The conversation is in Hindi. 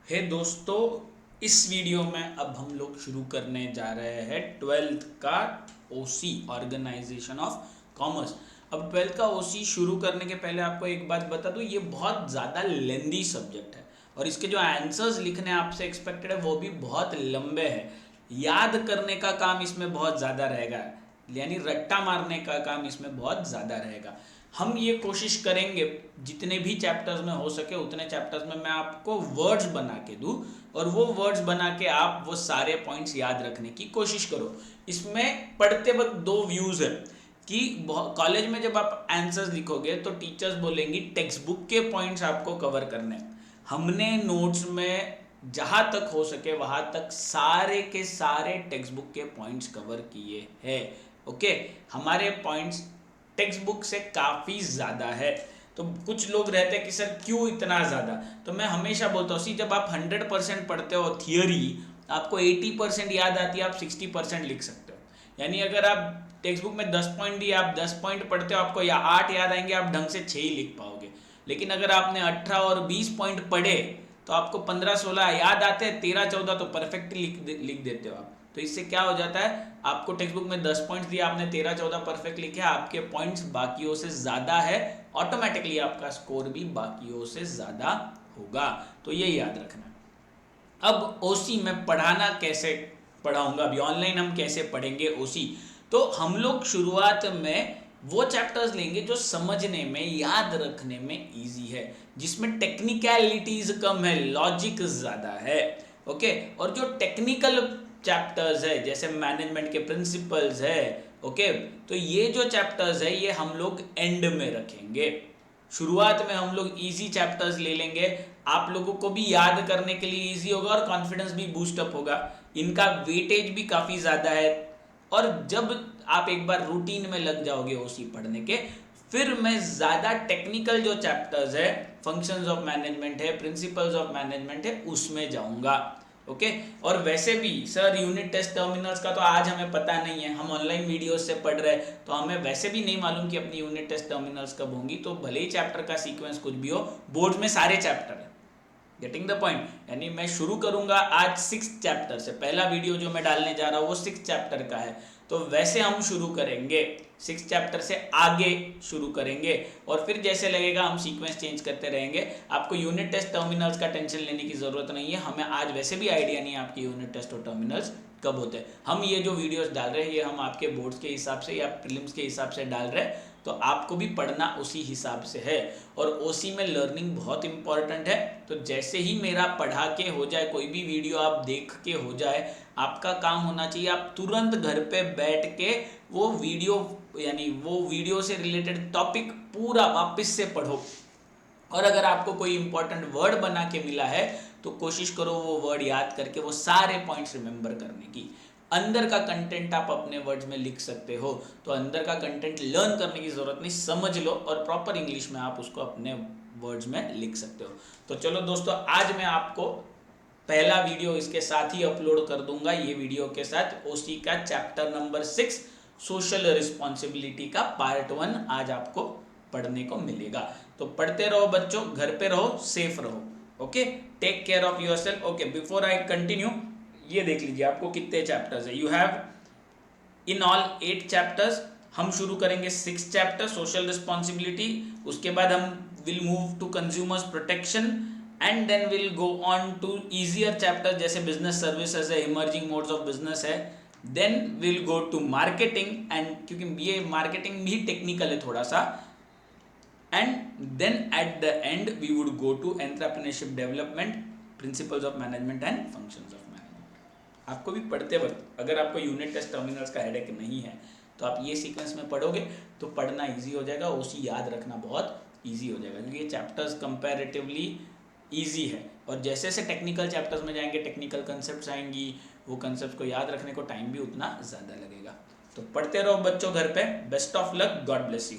हे दोस्तों, इस वीडियो में अब हम लोग शुरू करने जा रहे हैं ट्वेल्थ का ओसी ऑर्गेनाइजेशन ऑफ कॉमर्स। अब ट्वेल्थ का ओसी शुरू करने के पहले आपको एक बात बता दूं, ये बहुत ज़्यादा लेंदी सब्जेक्ट है और इसके जो आंसर्स लिखने आपसे एक्सपेक्टेड है वो भी बहुत लंबे हैं। याद करने का काम इसमें बहुत ज़्यादा रहेगा, यानी रट्टा मारने का काम इसमें बहुत ज़्यादा रहेगा। हम ये कोशिश करेंगे जितने भी चैप्टर्स में हो सके उतने चैप्टर्स में मैं आपको वर्ड्स बना के दूं और वो वर्ड्स बना के आप वो सारे पॉइंट्स याद रखने की कोशिश करो। इसमें पढ़ते वक्त दो व्यूज़ है कि कॉलेज में जब आप आंसर्स लिखोगे तो टीचर्स बोलेंगी टेक्स्ट बुक के पॉइंट्स आपको कवर करने। हमने नोट्स में जहाँ तक हो सके वहाँ तक सारे के सारे टेक्स्ट बुक के पॉइंट्स कवर किए हैं। ओके, हमारे पॉइंट्स टेक्स्ट बुक से काफ़ी ज़्यादा है। तो कुछ लोग रहते हैं कि सर क्यों इतना ज़्यादा, तो मैं हमेशा बोलता हूँ सी जब आप 100% पढ़ते हो थियोरी, आपको 80% याद आती है, आप 60% लिख सकते हो। यानी अगर आप टेक्स्ट बुक में 10 पॉइंट दिए, आप 10 पॉइंट पढ़ते हो, आपको या 8 याद आएंगे, आप ढंग से 6 ही लिख पाओगे। लेकिन अगर आपने 18 और 20 पॉइंट पढ़े तो आपको 15-16 याद आते हैं, 13-14 तो परफेक्टली लिख देते हो आप। तो इससे क्या हो जाता है, आपको टेक्स्ट बुक में 10 पॉइंट्स दिया, आपने 13-14 परफेक्ट लिखे, आपके पॉइंट्स बाकियों से ज़्यादा है, ऑटोमेटिकली आपका स्कोर भी बाकियों से ज़्यादा होगा। तो ये याद रखना। अब ओसी में पढ़ाना कैसे पढ़ाऊंगा, अभी ऑनलाइन हम कैसे पढ़ेंगे ओसी। तो हम लोग शुरुआत में वो चैप्टर्स लेंगे जो समझने में याद रखने में इजी है, जिसमें टेक्निकलिटीज कम है, लॉजिक ज़्यादा है। ओके, और जो टेक्निकल चैप्टर्स है जैसे मैनेजमेंट के प्रिंसिपल्स है, ओके, तो ये जो चैप्टर्स है ये हम लोग एंड में रखेंगे। शुरुआत में हम लोग इजी चैप्टर्स ले लेंगे, आप लोगों को भी याद करने के लिए इजी होगा और कॉन्फिडेंस भी बूस्ट अप होगा। इनका वेटेज भी काफ़ी ज़्यादा है और जब आप एक बार रूटीन में लग जाओगे ओसी पढ़ने के, फिर मैं ज़्यादा टेक्निकल जो चैप्टर्स है, फंक्शंस ऑफ मैनेजमेंट है, प्रिंसिपल्स ऑफ मैनेजमेंट है, उसमें जाऊंगा। ओके, और वैसे भी सर यूनिट टेस्ट टर्मिनल्स का तो आज हमें पता नहीं है, हम ऑनलाइन वीडियोस से पढ़ रहे हैं, तो हमें वैसे भी नहीं मालूम कि अपनी यूनिट टेस्ट टर्मिनल्स कब होंगी। तो भले ही चैप्टर का सीक्वेंस कुछ भी हो, बोर्ड में सारे चैप्टर है। गेटिंग द पॉइंट, यानी मैं शुरू करूंगा आज 6 चैप्टर से। पहला वीडियो जो मैं डालने जा रहा हूँ वो 6 चैप्टर का है, तो वैसे हम शुरू करेंगे 6 चैप्टर से आगे शुरू करेंगे और फिर जैसे लगेगा हम सीक्वेंस चेंज करते रहेंगे। आपको यूनिट टेस्ट टर्मिनल्स का टेंशन लेने की ज़रूरत नहीं है, हमें आज वैसे भी आइडिया नहीं है आपके यूनिट टेस्ट और टर्मिनल्स कब होते हैं। हम ये जो वीडियोस डाल रहे हैं ये हम आपके बोर्ड्स के हिसाब से या प्रीलिम्स के हिसाब से डाल रहे हैं, तो आपको भी पढ़ना उसी हिसाब से है। और ओसी में लर्निंग बहुत इंपॉर्टेंट है, तो जैसे ही मेरा पढ़ा के हो जाए, कोई भी वीडियो आप देख के हो जाए, आपका काम होना चाहिए आप तुरंत घर पे बैठ के वो वीडियो, यानी वो वीडियो से रिलेटेड टॉपिक पूरा वापस से पढ़ो। और अगर आपको कोई इंपॉर्टेंट वर्ड बना के मिला है तो कोशिश करो वो वर्ड याद करके वो सारे पॉइंट्स रिमेंबर करने की। अंदर का कंटेंट आप अपने वर्ड्स में लिख सकते हो, तो अंदर का कंटेंट लर्न करने की जरूरत नहीं, समझ लो और प्रॉपर इंग्लिश में आप उसको अपने वर्ड्स में लिख सकते हो। तो चलो दोस्तों, आज मैं आपको पहला वीडियो इसके साथ ही अपलोड कर दूंगा, ये वीडियो के साथ ओसी का चैप्टर नंबर 6 सोशल रिस्पॉन्सिबिलिटी का पार्ट 1 आज आपको पढ़ने को मिलेगा। तो पढ़ते रहो बच्चों, घर पे रहो, सेफ रहो। Okay, take care of yourself. Okay, before I continue, ये देख लीजिए आपको कितने चैप्टर्स है। You have in all 8 chapters. हम शुरू करेंगे 6 चैप्टर सोशल रिस्पॉन्सिबिलिटी, उसके बाद हम will move to consumers protection and then will go on to easier chapter जैसे बिजनेस सर्विसेज है, इमर्जिंग मोड्स ऑफ बिजनेस है। Then will go to marketing, and क्योंकि ये मार्केटिंग भी टेक्निकल है थोड़ा सा, and then at the end we would go to entrepreneurship development, principles of management and functions of management। आपको भी पढ़ते वक्त अगर आपको यूनिट टेस्ट टर्मिनल्स का हेडेक नहीं है तो आप ये सीक्वेंस में पढ़ोगे तो पढ़ना इजी हो जाएगा, ओसी याद रखना बहुत इजी हो जाएगा, क्योंकि ये चैप्टर्स कंपैरेटिवली इजी है। और जैसे जैसे टेक्निकल चैप्टर्स में जाएंगे टेक्निकल कंसेप्ट आएंगी, वो कंसेप्ट को याद रखने को टाइम भी उतना ज़्यादा लगेगा। तो पढ़ते रहो बच्चों घर पे। Best of luck, God bless you.